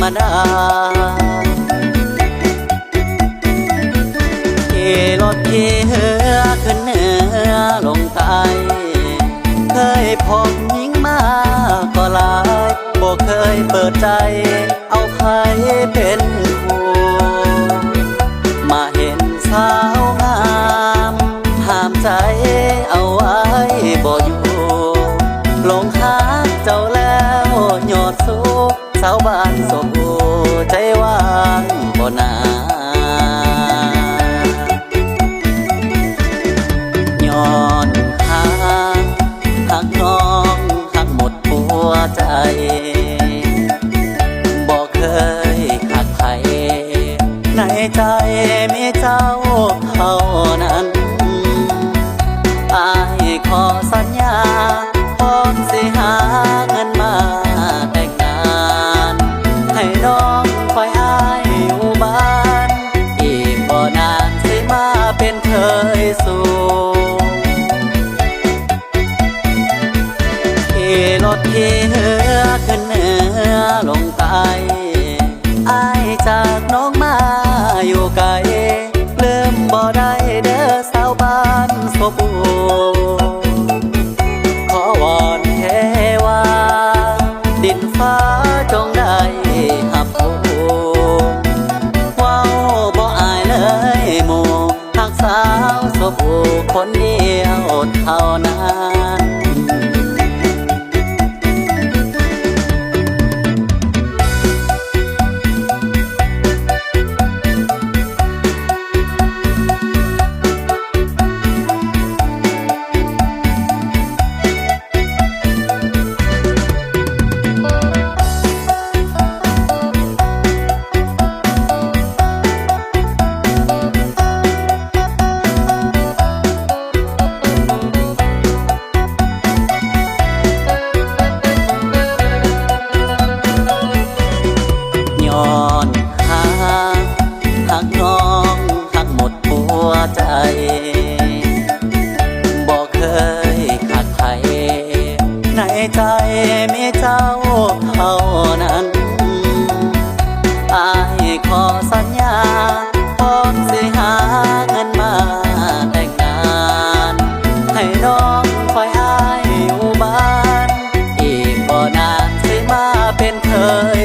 มดาขี่รถขี่เหือขึ้นเหนือลงใต้เคยพบหญิงมาก็หลายบ่เคยเปิดใจเอาใครเป็นคู่มาเห็นสาวงามห้ามใจเอาไว้บ่อยู่หลงหาเจ้าแล้วยอดสูสาวบ้านสมบูใจว่างบ่นาย้อนหาหักน้องหักหมดหัวใจบ่เคยหักใครในใจมีเจ้าเท่านั้นอายขอสัญญาพร้อมสิหาเงินมาแต่งงานให้น้องคอยอายอยู่บ้านอีกบ่นานสิมาเป็นเคยสู่ขี่รถขี่เหือขึ้นเหนือลงใต้อายจากน้องมาอยู่ไกลลืมบ่ได้เด้อสาวบ้านสมบูรณ์ขอวอนเทวาดินฟ้าจงได้หับหูว้าวบ่อายเลยหมู่หักสาวสมบูรณ์คนเดียวเท่านั้นย้อนหาหักน้องหักหมดหัวใจบ่เคยหักใครในใจมีเจ้าเท่านั้นอายขอสัญญาพร้อมสิหาเงินมาแต่งงานให้น้องคอยอายอยู่บ้านอีกบ่นานสิมาเป็นเคย